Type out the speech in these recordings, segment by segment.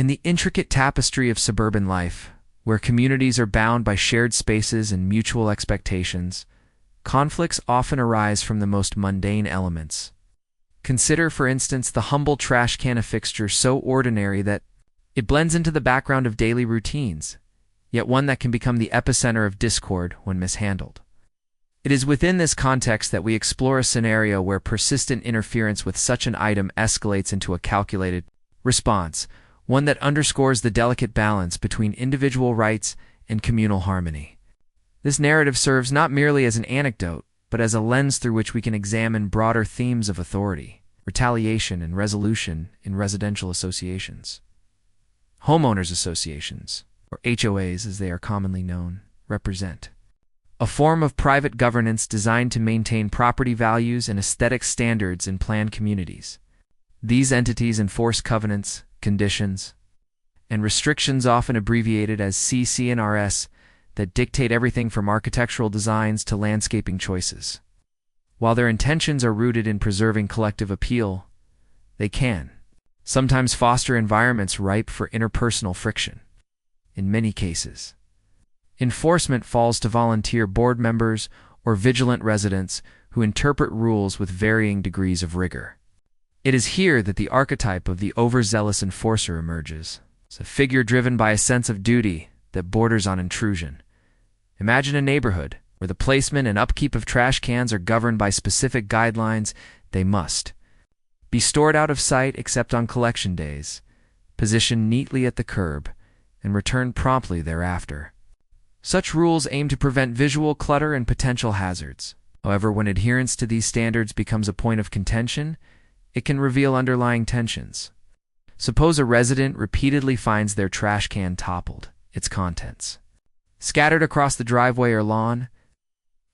In the intricate tapestry of suburban life, where communities are bound by shared spaces and mutual expectations, conflicts often arise from the most mundane elements. Consider, for instance, the humble trash can, a fixture so ordinary that it blends into the background of daily routines, yet one that can become the epicenter of discord when mishandled. It is within this context that we explore a scenario where persistent interference with such an item escalates into a calculated response, one that underscores the delicate balance between individual rights and communal harmony. This narrative serves not merely as an anecdote, but as a lens through which we can examine broader themes of authority, retaliation, and resolution in residential associations. Homeowners associations, or HOAs as they are commonly known, represent a form of private governance designed to maintain property values and aesthetic standards in planned communities. These entities enforce covenants, conditions, and restrictions, often abbreviated as CC&RS, that dictate everything from architectural designs to landscaping choices. While their intentions are rooted in preserving collective appeal, they can sometimes foster environments ripe for interpersonal friction. In many cases, enforcement falls to volunteer board members or vigilant residents who interpret rules with varying degrees of rigor. It is here that the archetype of the overzealous enforcer emerges. It's a figure driven by a sense of duty that borders on intrusion. Imagine a neighborhood where the placement and upkeep of trash cans are governed by specific guidelines. They must be stored out of sight except on collection days, positioned neatly at the curb, and returned promptly thereafter. Such rules aim to prevent visual clutter and potential hazards. However, when adherence to these standards becomes a point of contention, it can reveal underlying tensions. Suppose a resident repeatedly finds their trash can toppled, its contents scattered across the driveway or lawn.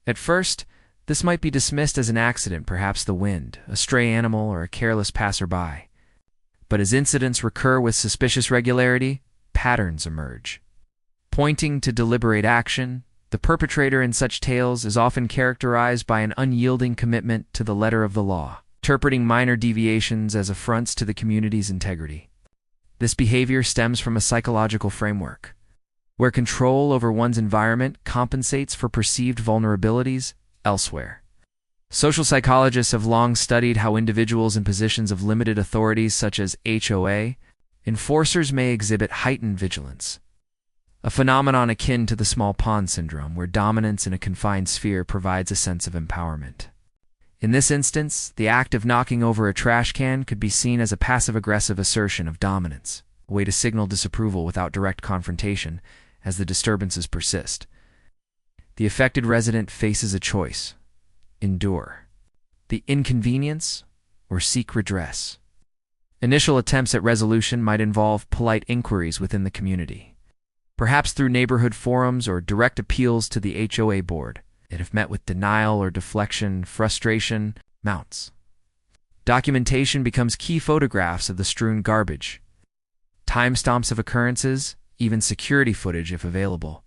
At first, this might be dismissed as an accident, perhaps the wind, a stray animal, or a careless passerby. But as incidents recur with suspicious regularity, patterns emerge. Pointing to deliberate action, the perpetrator in such tales is often characterized by an unyielding commitment to the letter of the law, interpreting minor deviations as affronts to the community's integrity. This behavior stems from a psychological framework, where control over one's environment compensates for perceived vulnerabilities elsewhere. Social psychologists have long studied how individuals in positions of limited authority, such as HOA enforcers, may exhibit heightened vigilance, a phenomenon akin to the small pond syndrome, where dominance in a confined sphere provides a sense of empowerment. In this instance, the act of knocking over a trash can could be seen as a passive-aggressive assertion of dominance, a way to signal disapproval without direct confrontation as the disturbances persist. The affected resident faces a choice: endure the inconvenience or seek redress. Initial attempts at resolution might involve polite inquiries within the community, perhaps through neighborhood forums or direct appeals to the HOA board. And if met with denial or deflection, frustration mounts. Documentation becomes key: photographs of the strewn garbage, timestamps of occurrences, even security footage if available.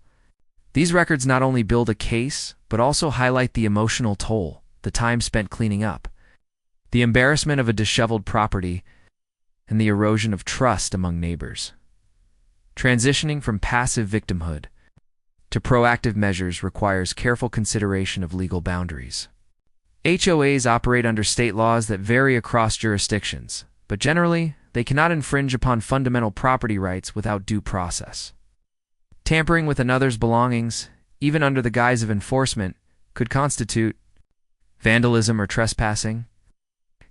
These records not only build a case, but also highlight the emotional toll, the time spent cleaning up, the embarrassment of a disheveled property, and the erosion of trust among neighbors. Transitioning from passive victimhood to proactive measures requires careful consideration of legal boundaries. HOAs operate under state laws that vary across jurisdictions, but generally, they cannot infringe upon fundamental property rights without due process. Tampering with another's belongings, even under the guise of enforcement, could constitute vandalism or trespassing.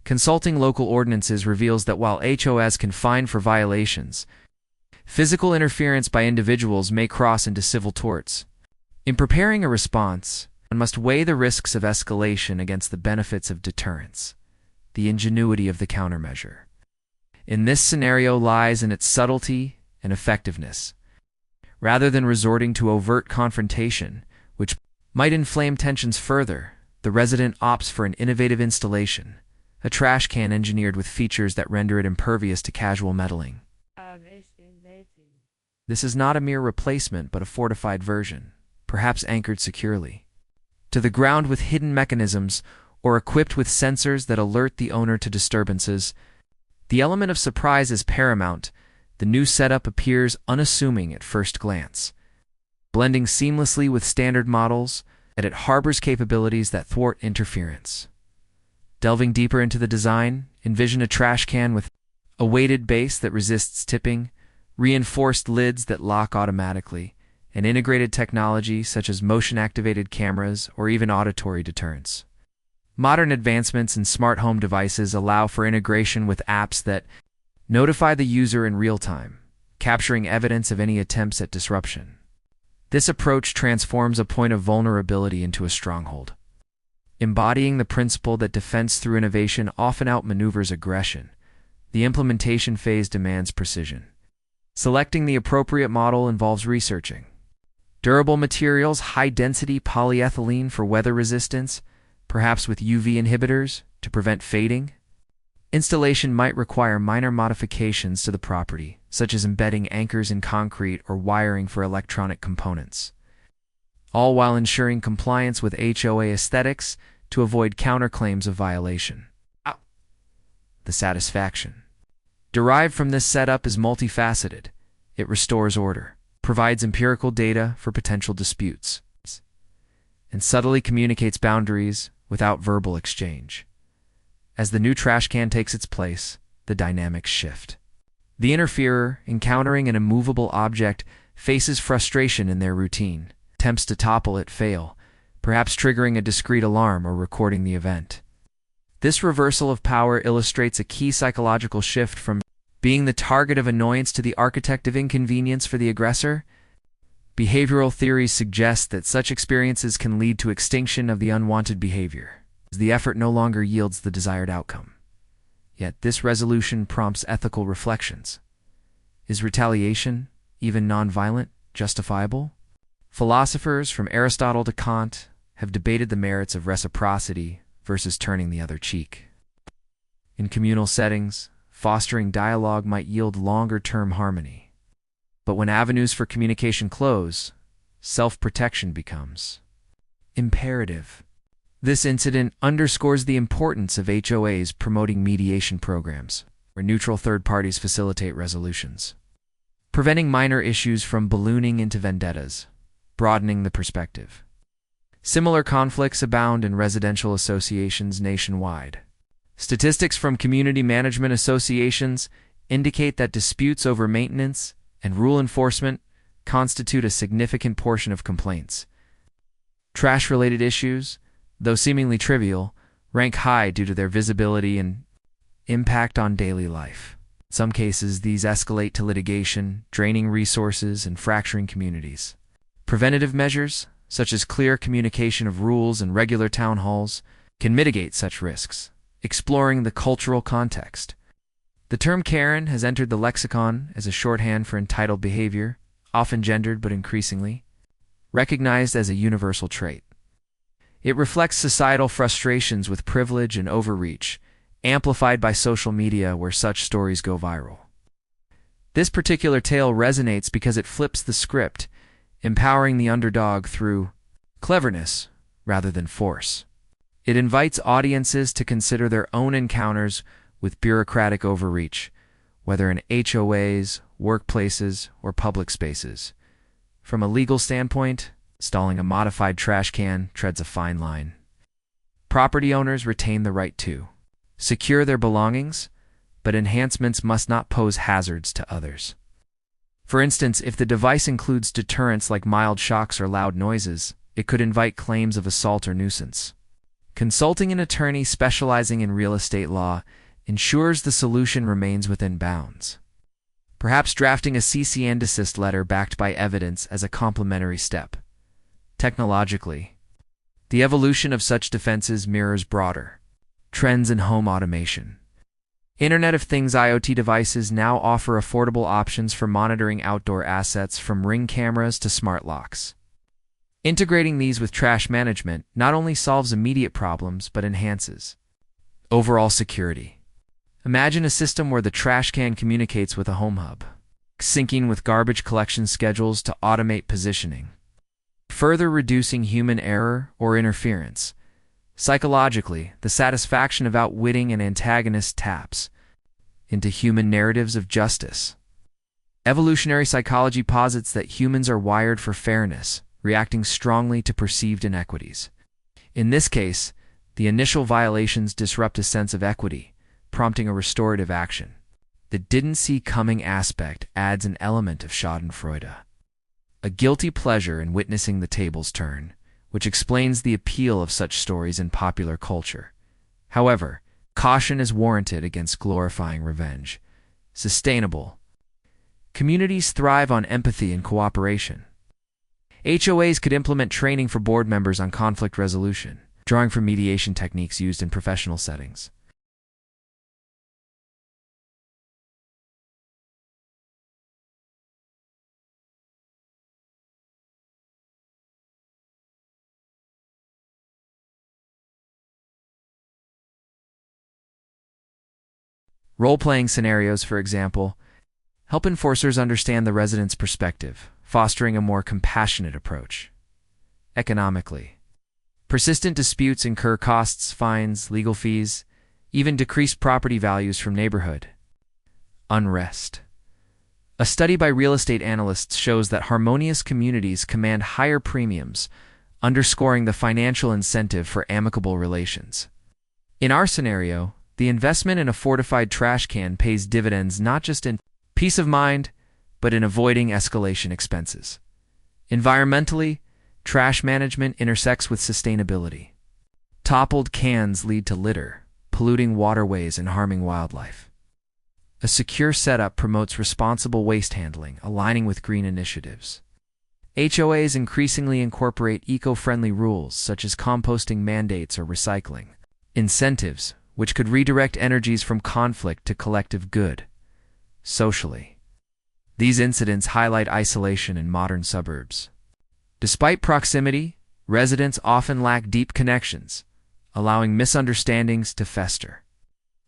Consulting local ordinances reveals that while HOAs can fine for violations, physical interference by individuals may cross into civil torts. In preparing a response, one must weigh the risks of escalation against the benefits of deterrence, the ingenuity of the countermeasure. In this scenario lies in its subtlety and effectiveness. Rather than resorting to overt confrontation, which might inflame tensions further, the resident opts for an innovative installation, a trash can engineered with features that render it impervious to casual meddling. This is not a mere replacement, but a fortified version, perhaps anchored securely to the ground with hidden mechanisms or equipped with sensors that alert the owner to disturbances. The element of surprise is paramount. The new setup appears unassuming at first glance, blending seamlessly with standard models, and it harbors capabilities that thwart interference. Delving deeper into the design, envision a trash can with a weighted base that resists tipping, reinforced lids that lock automatically, and integrated technology such as motion-activated cameras or even auditory deterrence. Modern advancements in smart home devices allow for integration with apps that notify the user in real time, capturing evidence of any attempts at disruption. This approach transforms a point of vulnerability into a stronghold, embodying the principle that defense through innovation often outmaneuvers aggression. The implementation phase demands precision. Selecting the appropriate model involves researching durable materials, high-density polyethylene for weather resistance, perhaps with UV inhibitors to prevent fading. Installation might require minor modifications to the property, such as embedding anchors in concrete or wiring for electronic components, all while ensuring compliance with HOA aesthetics to avoid counterclaims of violation. The satisfaction derived from this setup is multifaceted. It restores order, provides empirical data for potential disputes, and subtly communicates boundaries without verbal exchange. As the new trash can takes its place, the dynamics shift. The interferer, encountering an immovable object, faces frustration in their routine. Attempts to topple it fail, perhaps triggering a discrete alarm or recording the event. This reversal of power illustrates a key psychological shift from being the target of annoyance to the architect of inconvenience for the aggressor. Behavioral theories suggest that such experiences can lead to extinction of the unwanted behavior, as the effort no longer yields the desired outcome. Yet this resolution prompts ethical reflections. Is retaliation, even nonviolent, justifiable? Philosophers from Aristotle to Kant have debated the merits of reciprocity versus turning the other cheek. In communal settings, fostering dialogue might yield longer-term harmony. But when avenues for communication close, self-protection becomes imperative. This incident underscores the importance of HOAs promoting mediation programs, where neutral third parties facilitate resolutions, preventing minor issues from ballooning into vendettas, broadening the perspective. Similar conflicts abound in residential associations nationwide. Statistics from community management associations indicate that disputes over maintenance and rule enforcement constitute a significant portion of complaints. Trash-related issues, though seemingly trivial, rank high due to their visibility and impact on daily life. In some cases, these escalate to litigation, draining resources and fracturing communities. Preventative measures, such as clear communication of rules and regular town halls, can mitigate such risks. Exploring the cultural context. The term Karen has entered the lexicon as a shorthand for entitled behavior, often gendered but increasingly recognized as a universal trait. It reflects societal frustrations with privilege and overreach, amplified by social media where such stories go viral. This particular tale resonates because it flips the script, empowering the underdog through cleverness rather than force. It invites audiences to consider their own encounters with bureaucratic overreach, whether in HOAs, workplaces, or public spaces. From a legal standpoint, installing a modified trash can treads a fine line. Property owners retain the right to secure their belongings, but enhancements must not pose hazards to others. For instance, if the device includes deterrents like mild shocks or loud noises, it could invite claims of assault or nuisance. Consulting an attorney specializing in real estate law ensures the solution remains within bounds. Perhaps drafting a cease and desist letter backed by evidence as a complementary step. Technologically, the evolution of such defenses mirrors broader trends in home automation. Internet of Things IoT devices now offer affordable options for monitoring outdoor assets, from Ring cameras to smart locks. Integrating these with trash management not only solves immediate problems but enhances overall security. Imagine a system where the trash can communicates with a home hub, syncing with garbage collection schedules to automate positioning, further reducing human error or interference. Psychologically, the satisfaction of outwitting an antagonist taps into human narratives of justice. Evolutionary psychology posits that humans are wired for fairness, reacting strongly to perceived inequities. In this case, the initial violations disrupt a sense of equity, prompting a restorative action. The didn't-see-coming aspect adds an element of schadenfreude, a guilty pleasure in witnessing the tables turn, which explains the appeal of such stories in popular culture. However, caution is warranted against glorifying revenge. Sustainable communities thrive on empathy and cooperation. HOAs could implement training for board members on conflict resolution, drawing from mediation techniques used in professional settings. Role-playing scenarios, for example, help enforcers understand the resident's perspective, fostering a more compassionate approach. Economically, persistent disputes incur costs, fines, legal fees, even decreased property values from neighborhood unrest. A study by real estate analysts shows that harmonious communities command higher premiums, underscoring the financial incentive for amicable relations. In our scenario, the investment in a fortified trash can pays dividends not just in peace of mind, but in avoiding escalation expenses. Environmentally, trash management intersects with sustainability. Toppled cans lead to litter, polluting waterways and harming wildlife. A secure setup promotes responsible waste handling, aligning with green initiatives. HOAs increasingly incorporate eco-friendly rules such as composting mandates or recycling incentives, which could redirect energies from conflict to collective good. Socially, these incidents highlight isolation in modern suburbs. Despite proximity, residents often lack deep connections, allowing misunderstandings to fester.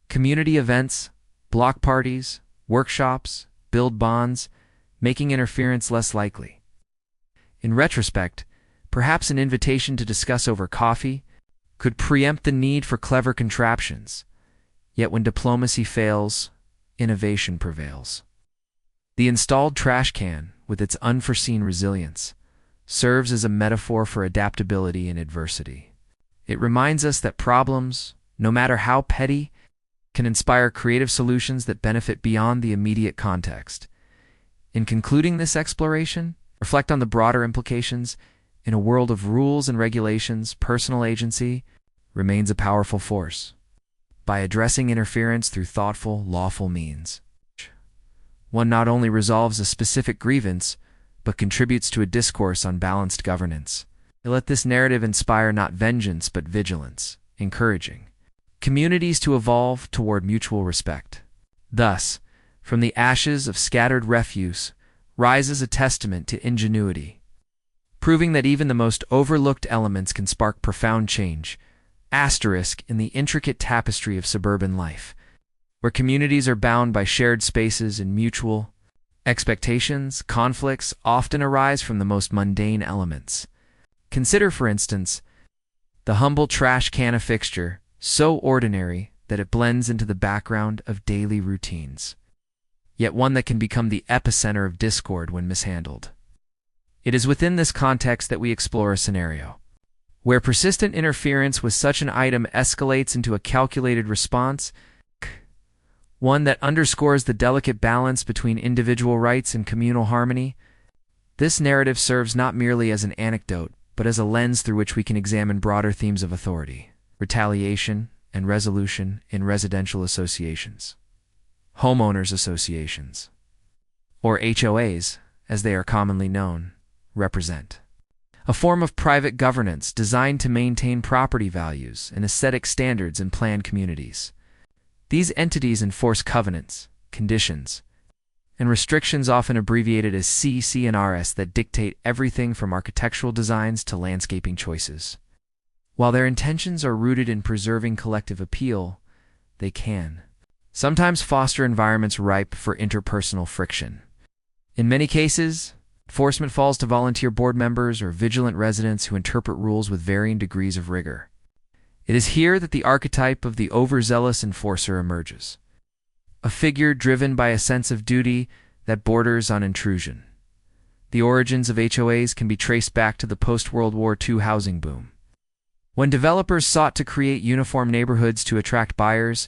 Community events, block parties, workshops, build bonds, making interference less likely. In retrospect, perhaps an invitation to discuss over coffee could preempt the need for clever contraptions. Yet when diplomacy fails, innovation prevails. The installed trash can, with its unforeseen resilience, serves as a metaphor for adaptability in adversity. It reminds us that problems, no matter how petty, can inspire creative solutions that benefit beyond the immediate context. In concluding this exploration, reflect on the broader implications. In a world of rules and regulations, personal agency remains a powerful force. By addressing interference through thoughtful, lawful means, one not only resolves a specific grievance, but contributes to a discourse on balanced governance. Let this narrative inspire not vengeance but vigilance, encouraging communities to evolve toward mutual respect. Thus, from the ashes of scattered refuse rises a testament to ingenuity, proving that even the most overlooked elements can spark profound change. Asterisk in the intricate tapestry of suburban life, where communities are bound by shared spaces and mutual expectations, conflicts often arise from the most mundane elements. Consider, for instance, the humble trash can, a fixture so ordinary that it blends into the background of daily routines, yet one that can become the epicenter of discord when mishandled. It is within this context that we explore a scenario where persistent interference with such an item escalates into a calculated response, one that underscores the delicate balance between individual rights and communal harmony. This narrative serves not merely as an anecdote, but as a lens through which we can examine broader themes of authority, retaliation, and resolution in residential associations, homeowners associations, or HOAs, as they are commonly known, represent a form of private governance designed to maintain property values and aesthetic standards in planned communities. These entities enforce covenants, conditions, and restrictions often abbreviated as CC and RS that dictate everything from architectural designs to landscaping choices. While their intentions are rooted in preserving collective appeal, they can sometimes foster environments ripe for interpersonal friction. In many cases, enforcement falls to volunteer board members or vigilant residents who interpret rules with varying degrees of rigor. It is here that the archetype of the overzealous enforcer emerges, a figure driven by a sense of duty that borders on intrusion. The origins of HOAs can be traced back to the post-World War II housing boom. When developers sought to create uniform neighborhoods to attract buyers,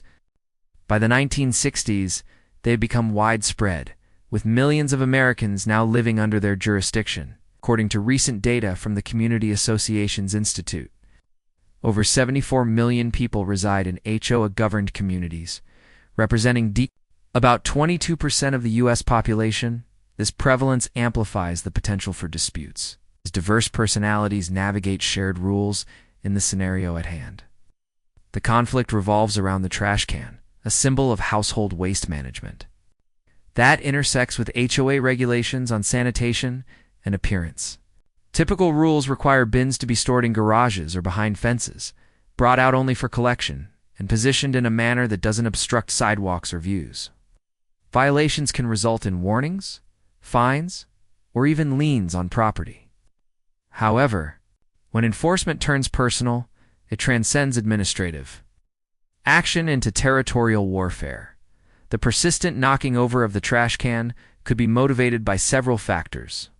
by the 1960s, they had become widespread, with millions of Americans now living under their jurisdiction, according to recent data from the Community Associations Institute. Over 74 million people reside in HOA-governed communities, representing about 22% of the U.S. population. This prevalence amplifies the potential for disputes, as diverse personalities navigate shared rules in the scenario at hand. The conflict revolves around the trash can, a symbol of household waste management. That intersects with HOA regulations on sanitation and appearance. Typical rules require bins to be stored in garages or behind fences, brought out only for collection, and positioned in a manner that doesn't obstruct sidewalks or views. Violations can result in warnings, fines, or even liens on property. However, when enforcement turns personal, it transcends administrative action into territorial warfare. The persistent knocking over of the trash can could be motivated by several factors.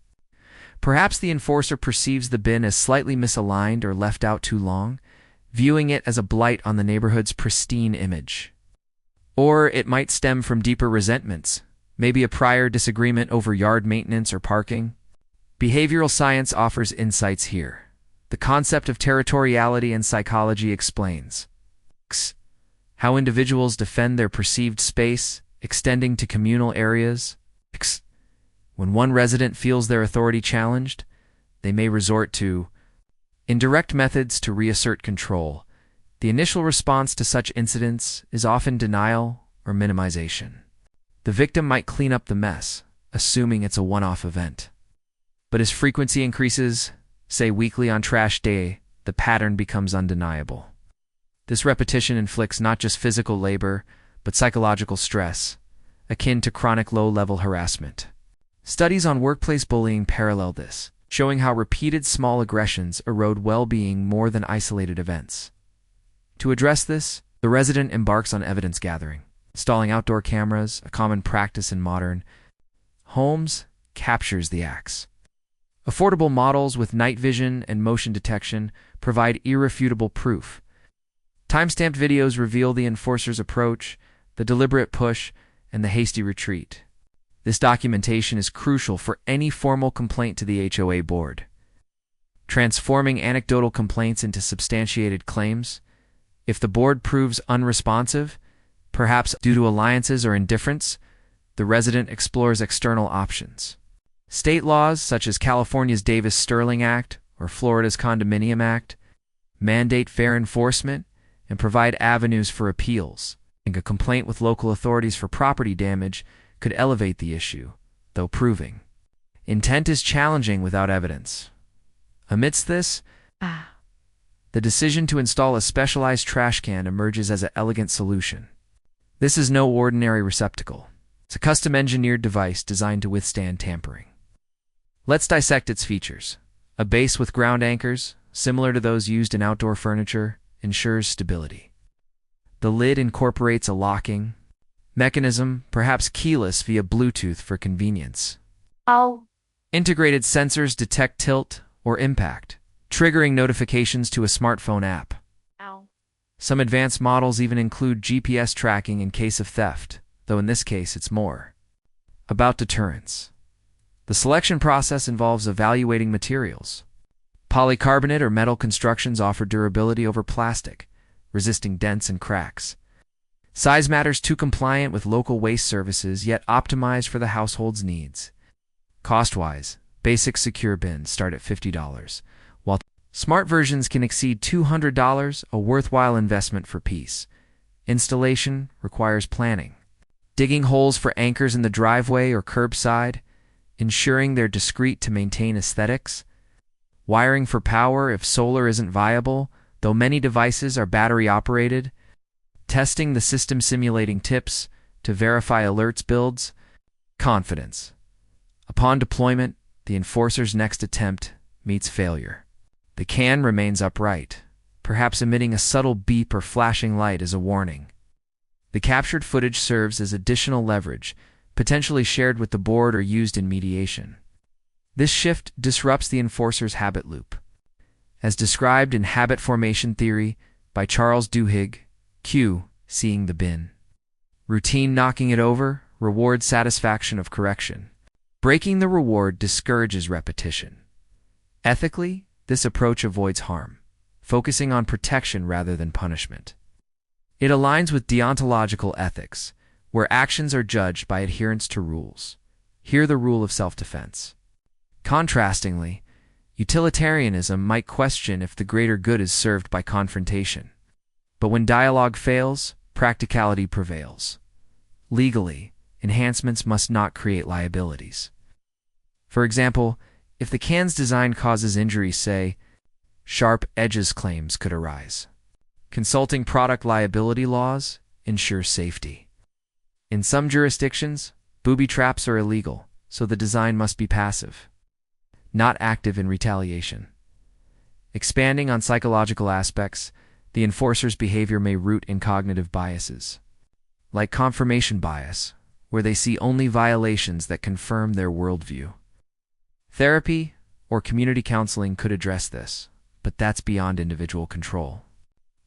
Perhaps the enforcer perceives the bin as slightly misaligned or left out too long, viewing it as a blight on the neighborhood's pristine image. Or it might stem from deeper resentments, maybe a prior disagreement over yard maintenance or parking. Behavioral science offers insights here. The concept of territoriality and psychology explains how individuals defend their perceived space, extending to communal areas. When one resident feels their authority challenged, they may resort to indirect methods to reassert control. The initial response to such incidents is often denial or minimization. The victim might clean up the mess, assuming it's a one-off event. But as frequency increases, say weekly on trash day, the pattern becomes undeniable. This repetition inflicts not just physical labor, but psychological stress, akin to chronic low-level harassment. Studies on workplace bullying parallel this, showing how repeated small aggressions erode well-being more than isolated events. To address this, the resident embarks on evidence gathering. Installing outdoor cameras, a common practice in modern homes, captures the acts. Affordable models with night vision and motion detection provide irrefutable proof. Timestamped videos reveal the enforcer's approach, the deliberate push, and the hasty retreat. This documentation is crucial for any formal complaint to the HOA board. Transforming anecdotal complaints into substantiated claims. If the board proves unresponsive, perhaps due to alliances or indifference, the resident explores external options. State laws, such as California's Davis-Sterling Act or Florida's Condominium Act, mandate fair enforcement and provide avenues for appeals. A complaint with local authorities for property damage could elevate the issue, though proving intent is challenging without evidence. Amidst this, the decision to install a specialized trash can emerges as an elegant solution. This is no ordinary receptacle. It's a custom-engineered device designed to withstand tampering. Let's dissect its features. A base with ground anchors, similar to those used in outdoor furniture, ensures stability. The lid incorporates a locking mechanism, perhaps keyless via Bluetooth for convenience. Integrated sensors detect tilt or impact, triggering notifications to a smartphone app. Some advanced models even include GPS tracking in case of theft, though in this case it's more about deterrence. The selection process involves evaluating materials. Polycarbonate or metal constructions offer durability over plastic, resisting dents and cracks. Size matters too, compliant with local waste services, yet optimized for the household's needs. Cost-wise, basic secure bins start at $50, while smart versions can exceed $200, a worthwhile investment for peace. Installation requires planning. Digging holes for anchors in the driveway or curbside, ensuring they're discreet to maintain aesthetics. Wiring for power if solar isn't viable, though many devices are battery-operated. Testing the system, simulating tips to verify alerts builds confidence. Upon deployment, the enforcer's next attempt meets failure. The can remains upright, perhaps emitting a subtle beep or flashing light as a warning. The captured footage serves as additional leverage, potentially shared with the board or used in mediation. This shift disrupts the enforcer's habit loop. As described in Habit Formation Theory by Charles Duhigg, Q. Seeing the bin. Routine knocking it over rewards satisfaction of correction. Breaking the reward discourages repetition. Ethically, this approach avoids harm, focusing on protection rather than punishment. It aligns with deontological ethics, where actions are judged by adherence to rules. Here the rule of self-defense. Contrastingly, utilitarianism might question if the greater good is served by confrontation. But when dialogue fails, practicality prevails. Legally, enhancements must not create liabilities. For example, if the can's design causes injury, say, sharp edges claims could arise. Consulting product liability laws ensures safety. In some jurisdictions, booby traps are illegal, so the design must be passive, not active in retaliation. Expanding on psychological aspects, the enforcer's behavior may root in cognitive biases, like confirmation bias, where they see only violations that confirm their worldview. Therapy or community counseling could address this, but that's beyond individual control.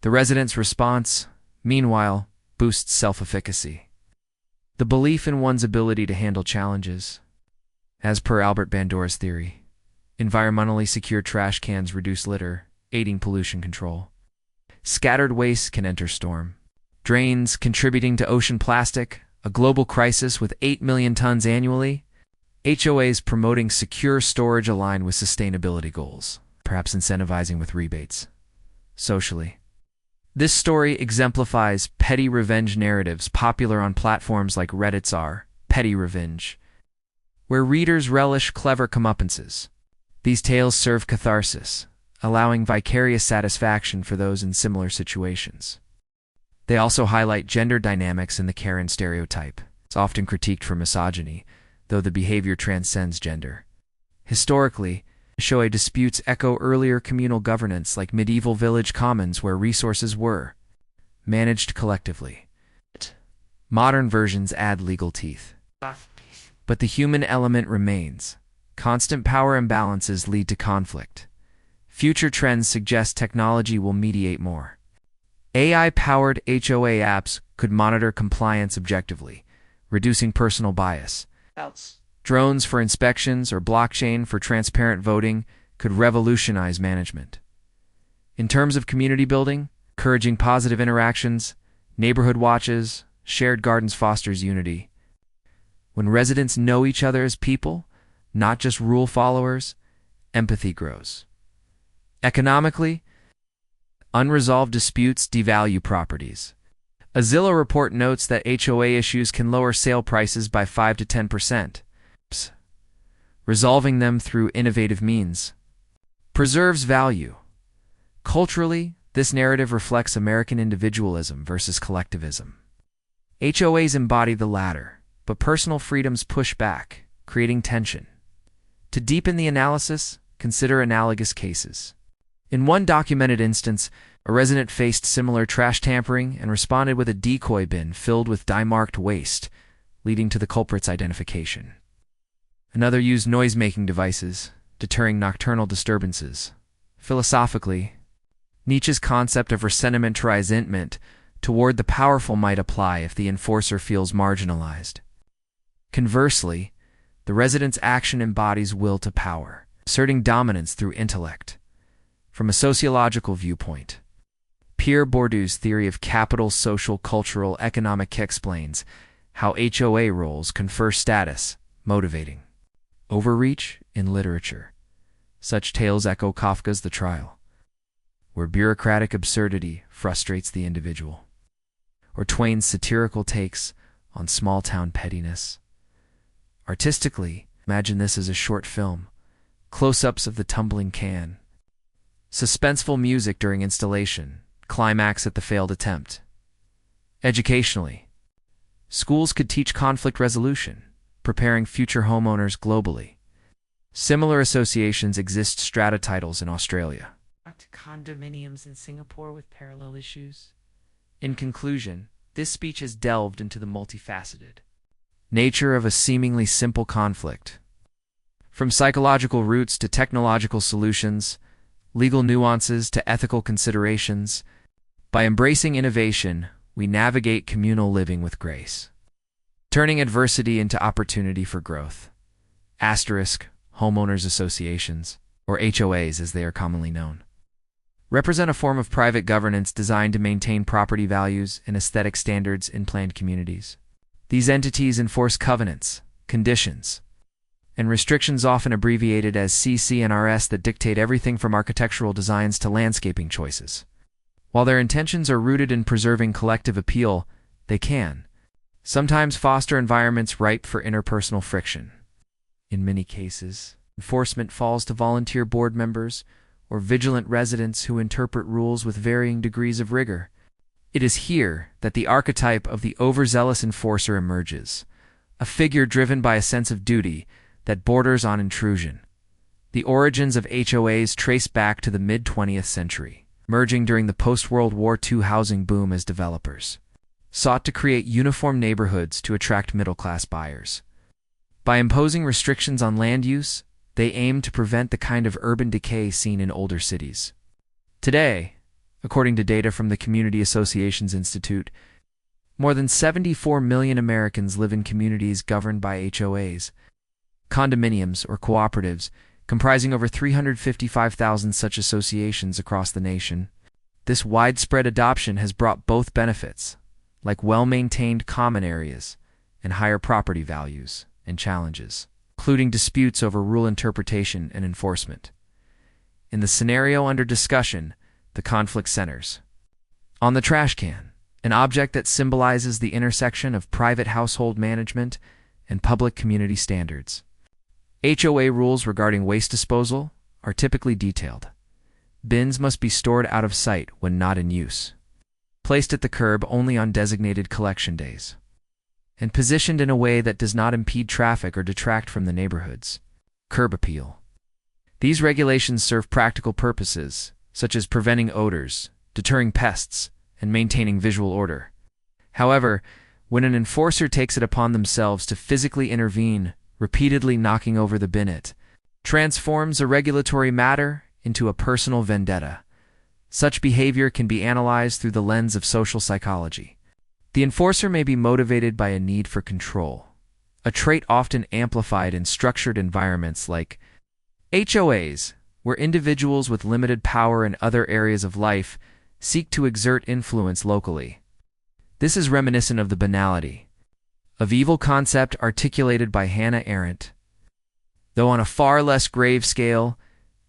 The resident's response, meanwhile, boosts self-efficacy. The belief in one's ability to handle challenges. As per Albert Bandura's theory, environmentally secure trash cans reduce litter, aiding pollution control. Scattered waste can enter storm drains, contributing to ocean plastic, a global crisis with 8 million tons annually. HOAs promoting secure storage align with sustainability goals, perhaps incentivizing with rebates. Socially, this story exemplifies petty revenge narratives popular on platforms like Reddit's petty revenge, where readers relish clever comeuppances. These tales serve catharsis, allowing vicarious satisfaction for those in similar situations. They also highlight gender dynamics in the Karen stereotype. It's often critiqued for misogyny, though the behavior transcends gender. Historically, HOA disputes echo earlier communal governance like medieval village commons where resources were managed collectively. Modern versions add legal teeth, but the human element remains. Constant power imbalances lead to conflict. Future trends suggest technology will mediate more. AI-powered HOA apps could monitor compliance objectively, reducing personal bias. Drones for inspections or blockchain for transparent voting could revolutionize management. In terms of community building, encouraging positive interactions, neighborhood watches, shared gardens fosters unity. When residents know each other as people, not just rule followers, empathy grows. Economically, unresolved disputes devalue properties. A Zillow report notes that HOA issues can lower sale prices by 5 to 10%. Resolving them through innovative means preserves value. Culturally, this narrative reflects American individualism versus collectivism. HOAs embody the latter, but personal freedoms push back, creating tension. To deepen the analysis, consider analogous cases. In one documented instance, a resident faced similar trash tampering and responded with a decoy bin filled with dye-marked waste, leading to the culprit's identification. Another used noise-making devices, deterring nocturnal disturbances. Philosophically, Nietzsche's concept of resentment toward the powerful might apply if the enforcer feels marginalized. Conversely, the resident's action embodies will to power, asserting dominance through intellect. From a sociological viewpoint, Pierre Bourdieu's theory of capital, social, cultural, economic explains how HOA roles confer status, motivating. Overreach in literature. Such tales echo Kafka's The Trial, where bureaucratic absurdity frustrates the individual, or Twain's satirical takes on small-town pettiness. Artistically, imagine this as a short film, close-ups of the tumbling can, suspenseful music during installation, climax at the failed attempt. Educationally, schools could teach conflict resolution, preparing future homeowners globally. Similar associations exist strata titles in Australia. Condominiums in Singapore with parallel issues. In conclusion, this speech has delved into the multifaceted Nature of a seemingly simple conflict. From psychological roots to technological solutions, legal nuances to ethical considerations, by embracing innovation, we navigate communal living with grace, turning adversity into opportunity for growth. Asterisk, homeowners associations, or HOAs as they are commonly known, represent a form of private governance designed to maintain property values and aesthetic standards in planned communities. These entities enforce covenants, conditions, and restrictions often abbreviated as CC&RS that dictate everything from architectural designs to landscaping choices. While their intentions are rooted in preserving collective appeal, they can sometimes foster environments ripe for interpersonal friction. In many cases, enforcement falls to volunteer board members or vigilant residents who interpret rules with varying degrees of rigor. It is here that the archetype of the overzealous enforcer emerges, a figure driven by a sense of duty that borders on intrusion. The origins of HOAs trace back to the mid-20th century, emerging during the post-World War II housing boom as developers sought to create uniform neighborhoods to attract middle-class buyers. By imposing restrictions on land use, they aimed to prevent the kind of urban decay seen in older cities. Today, according to data from the Community Associations Institute, more than 74 million Americans live in communities governed by HOAs, condominiums or cooperatives, comprising over 355,000 such associations across the nation. This widespread adoption has brought both benefits, like well-maintained common areas and higher property values, and challenges, including disputes over rule interpretation and enforcement. In the scenario under discussion, the conflict centers on the trash can, an object that symbolizes the intersection of private household management and public community standards. HOA rules regarding waste disposal are typically detailed. Bins must be stored out of sight when not in use, placed at the curb only on designated collection days, and positioned in a way that does not impede traffic or detract from the neighborhoods. Curb appeal. These regulations serve practical purposes, such as preventing odors, deterring pests, and maintaining visual order. However, when an enforcer takes it upon themselves to physically intervene, repeatedly knocking over the bin, it transforms a regulatory matter into a personal vendetta. Such behavior can be analyzed through the lens of social psychology. The enforcer may be motivated by a need for control, a trait often amplified in structured environments like HOAs, where individuals with limited power in other areas of life seek to exert influence locally. This is reminiscent of the banality of evil concept articulated by Hannah Arendt. Though on a far less grave scale,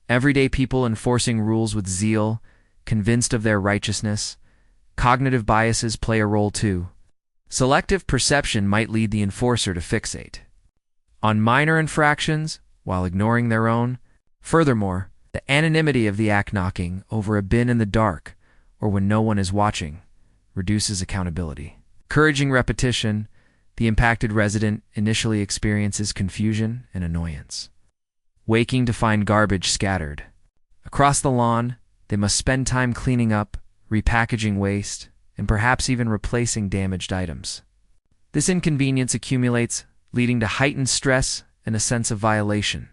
everyday people enforcing rules with zeal, convinced of their righteousness, cognitive biases play a role too. Selective perception might lead the enforcer to fixate on minor infractions while ignoring their own. Furthermore, the anonymity of the act, knocking over a bin in the dark or when no one is watching, reduces accountability. Encouraging repetition, the impacted resident initially experiences confusion and annoyance. Waking to find garbage scattered across the lawn, they must spend time cleaning up, repackaging waste, and perhaps even replacing damaged items. This inconvenience accumulates, leading to heightened stress and a sense of violation.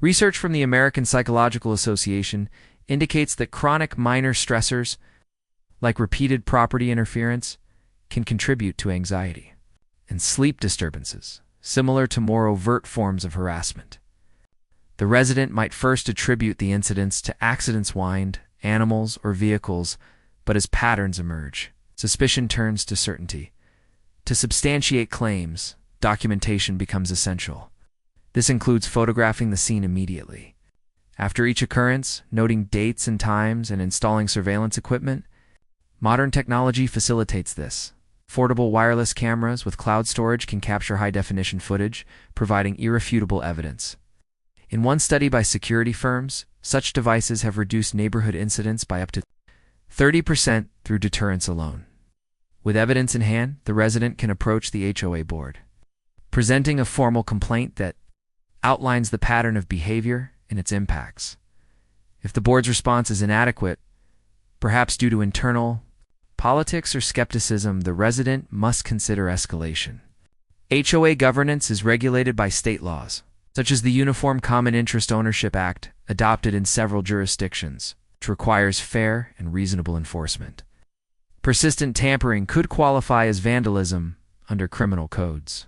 Research from the American Psychological Association indicates that chronic minor stressors, like repeated property interference, can contribute to anxiety and sleep disturbances, similar to more overt forms of harassment. The resident might first attribute the incidents to accidents, wind, animals, or vehicles, but as patterns emerge, suspicion turns to certainty. To substantiate claims, documentation becomes essential. This includes photographing the scene immediately. After each occurrence, noting dates and times, and installing surveillance equipment. Modern technology facilitates this. Affordable wireless cameras with cloud storage can capture high-definition footage, providing irrefutable evidence. In one study by security firms, such devices have reduced neighborhood incidents by up to 30% through deterrence alone. With evidence in hand, the resident can approach the HOA board, presenting a formal complaint that outlines the pattern of behavior and its impacts. If the board's response is inadequate, perhaps due to internal politics or skepticism, the resident must consider escalation. HOA governance is regulated by state laws, such as the Uniform Common Interest Ownership Act, adopted in several jurisdictions, which requires fair and reasonable enforcement. Persistent tampering could qualify as vandalism under criminal codes,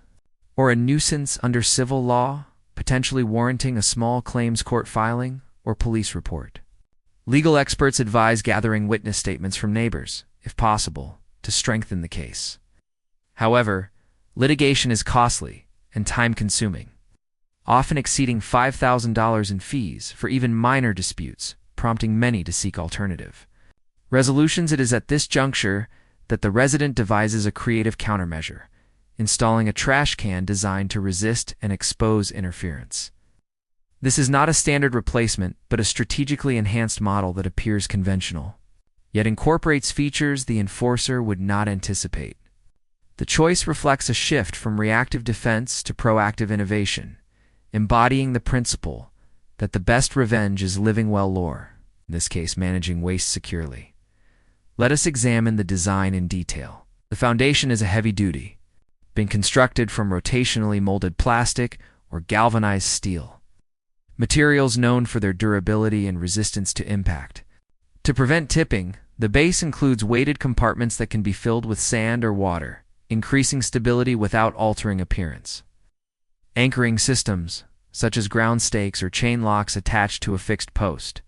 or a nuisance under civil law, potentially warranting a small claims court filing or police report. Legal experts advise gathering witness statements from neighbors, if possible, to strengthen the case. However, litigation is costly and time-consuming, often exceeding $5,000 in fees for even minor disputes, prompting many to seek alternative resolutions. It is at this juncture that the resident devises a creative countermeasure, installing a trash can designed to resist and expose interference. This is not a standard replacement, but a strategically enhanced model that appears conventional, yet incorporates features the enforcer would not anticipate. The choice reflects a shift from reactive defense to proactive innovation, embodying the principle that the best revenge is living well lore, in this case managing waste securely. Let us examine the design in detail. The foundation is a heavy-duty, been constructed from rotationally molded plastic or galvanized steel, materials known for their durability and resistance to impact. To prevent tipping, the base includes weighted compartments that can be filled with sand or water, increasing stability without altering appearance. Anchoring systems, such as ground stakes or chain locks attached to a fixed post,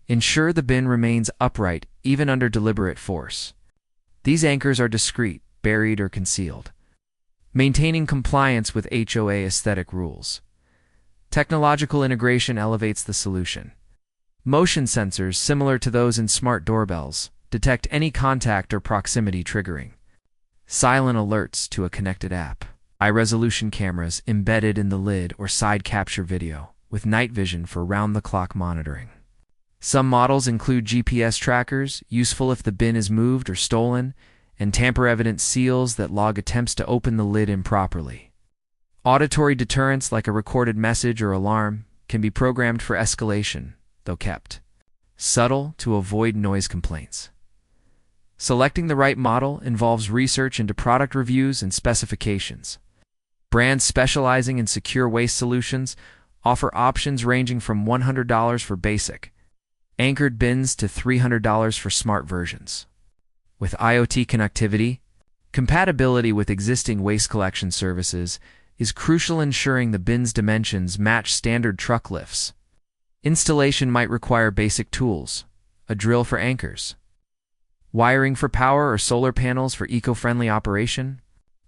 ensure the bin remains upright even under deliberate force. These anchors are discreet, buried, or concealed, maintaining compliance with HOA aesthetic rules. Technological integration elevates the solution. Motion sensors, similar to those in smart doorbells, detect any contact or proximity, triggering silent alerts to a connected app. High-resolution cameras embedded in the lid or side capture video, with night vision for round-the-clock monitoring. Some models include GPS trackers, useful if the bin is moved or stolen, and tamper-evident seals that log attempts to open the lid improperly. Auditory deterrents, like a recorded message or alarm, can be programmed for escalation, though kept subtle to avoid noise complaints. Selecting the right model involves research into product reviews and specifications. Brands specializing in secure waste solutions offer options ranging from $100 for basic anchored bins to $300 for smart versions. With IoT connectivity, compatibility with existing waste collection services is crucial, ensuring the bin's dimensions match standard truck lifts. Installation might require basic tools, a drill for anchors, wiring for power or solar panels for eco-friendly operation,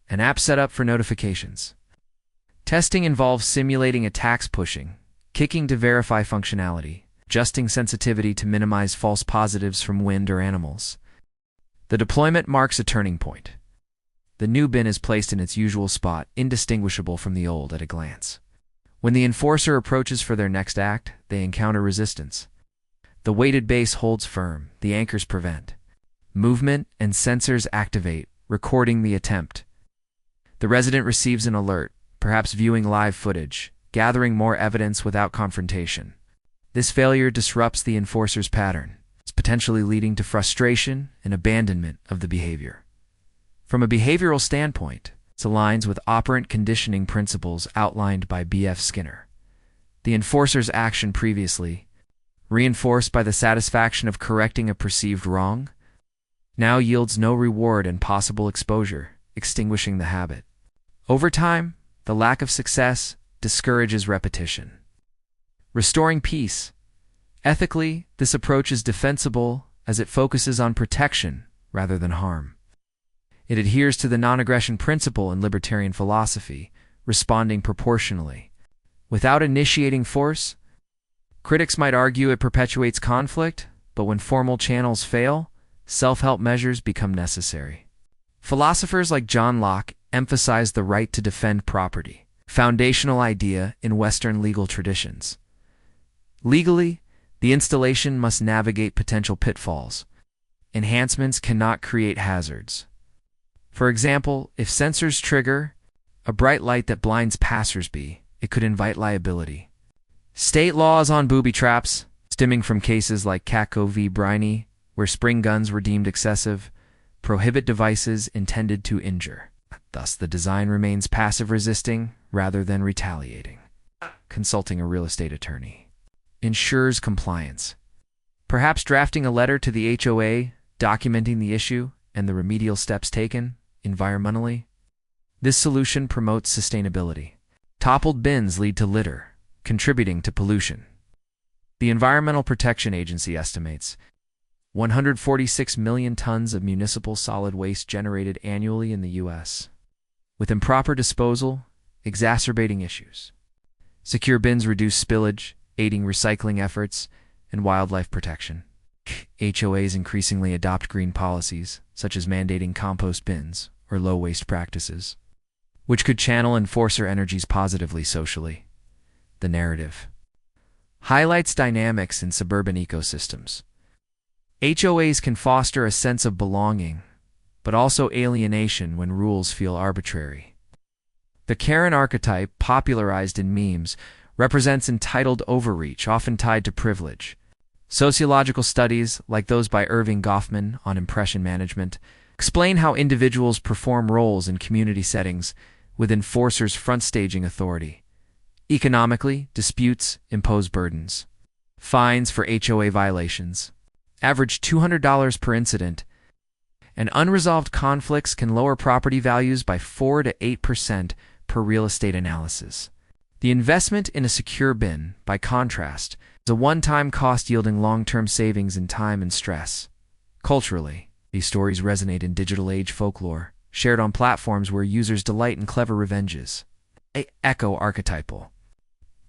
an app setup for notifications. Testing involves simulating attacks, pushing, kicking to verify functionality, adjusting sensitivity to minimize false positives from wind or animals. The deployment marks a turning point. The new bin is placed in its usual spot, indistinguishable from the old at a glance. When the enforcer approaches for their next act, they encounter resistance. The weighted base holds firm, the anchors prevent movement, and sensors activate, recording the attempt. The resident receives an alert, perhaps viewing live footage, gathering more evidence without confrontation. This failure disrupts the enforcer's pattern, potentially leading to frustration and abandonment of the behavior. From a behavioral standpoint, it aligns with operant conditioning principles outlined by B.F. Skinner. The enforcer's action previously, reinforced by the satisfaction of correcting a perceived wrong, now yields no reward and possible exposure, extinguishing the habit. Over time, the lack of success discourages repetition. Restoring peace. Ethically, this approach is defensible as it focuses on protection rather than harm. It adheres to the non-aggression principle in libertarian philosophy, responding proportionally, without initiating force. Critics might argue it perpetuates conflict, but when formal channels fail, self-help measures become necessary. Philosophers like John Locke emphasize the right to defend property, foundational idea in Western legal traditions. Legally, the installation must navigate potential pitfalls. Enhancements cannot create hazards. For example, if sensors trigger a bright light that blinds passersby, it could invite liability. State laws on booby traps, stemming from cases like Catco v. Briney, where spring guns were deemed excessive, prohibit devices intended to injure. Thus, the design remains passive resisting rather than retaliating. Consulting a real estate attorney ensures compliance. Perhaps drafting a letter to the HOA documenting the issue and the remedial steps taken environmentally. This solution promotes sustainability. Toppled bins lead to litter, contributing to pollution. The Environmental Protection Agency estimates 146 million tons of municipal solid waste generated annually in the U.S., with improper disposal exacerbating issues. Secure bins reduce spillage, aiding recycling efforts and wildlife protection. HOAs increasingly adopt green policies, such as mandating compost bins or low-waste practices, which could channel enforcer energies positively socially. The narrative highlights dynamics in suburban ecosystems. HOAs can foster a sense of belonging, but also alienation when rules feel arbitrary. The Karen archetype, popularized in memes, represents entitled overreach, often tied to privilege. Sociological studies, like those by Irving Goffman on impression management, explain how individuals perform roles in community settings, with enforcers front-staging authority. Economically, disputes impose burdens. Fines for HOA violations average $200 per incident, and unresolved conflicts can lower property values by 4 to 8% per real estate analysis. The investment in a secure bin, by contrast, is a one-time cost yielding long-term savings in time and stress. Culturally, these stories resonate in digital age folklore, shared on platforms where users delight in clever revenges. Echo archetypal.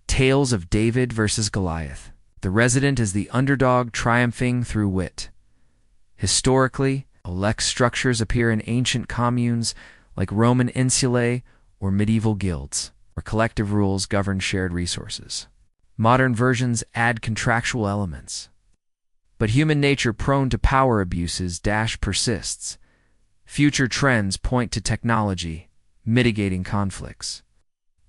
Tales of David versus Goliath. The resident is the underdog triumphing through wit. Historically, lex structures appear in ancient communes like Roman insulae or medieval guilds, where collective rules govern shared resources. Modern versions add contractual elements. But human nature prone to power abuses persists. Future trends point to technology mitigating conflicts.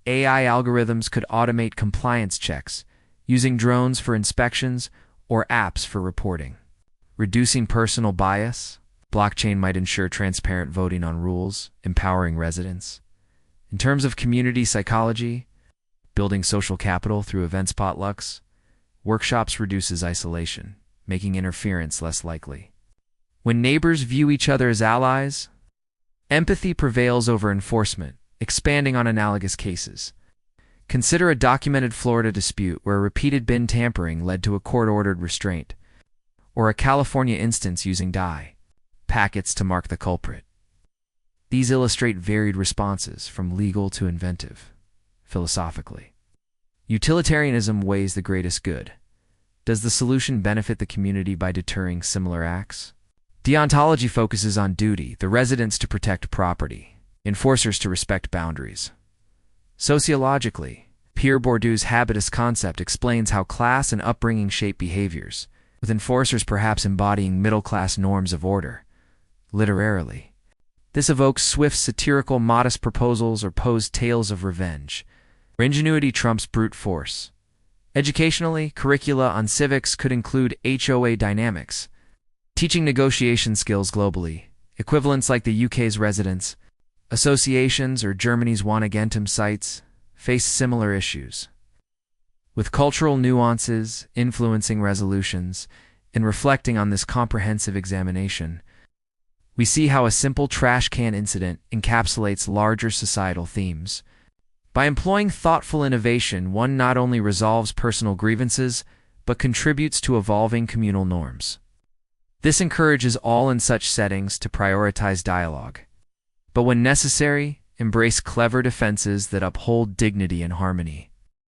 AI algorithms could automate compliance checks, using drones for inspections or apps for reporting. Reducing personal bias, blockchain might ensure transparent voting on rules, empowering residents. In terms of community psychology, building social capital through events potlucks, workshops reduces isolation, making interference less likely. When neighbors view each other as allies, empathy prevails over enforcement, expanding on analogous cases. Consider a documented Florida dispute where repeated bin tampering led to a court-ordered restraint, or a California instance using dye packets to mark the culprit. These illustrate varied responses, from legal to inventive. Philosophically, utilitarianism weighs the greatest good. Does the solution benefit the community by deterring similar acts? Deontology focuses on duty, the residents to protect property, enforcers to respect boundaries. Sociologically, Pierre Bourdieu's habitus concept explains how class and upbringing shape behaviors, with enforcers perhaps embodying middle-class norms of order. Literarily, this evokes Swift's satirical modest proposals or posed tales of revenge, where ingenuity trumps brute force. Educationally, curricula on civics could include HOA dynamics, teaching negotiation skills globally, equivalents like the UK's residents, associations or Germany's Wohnagentum sites face similar issues. With cultural nuances influencing resolutions and reflecting on this comprehensive examination, we see how a simple trash can incident encapsulates larger societal themes. By employing thoughtful innovation, one not only resolves personal grievances, but contributes to evolving communal norms. This encourages all in such settings to prioritize dialogue, but when necessary, embrace clever defenses that uphold dignity and harmony.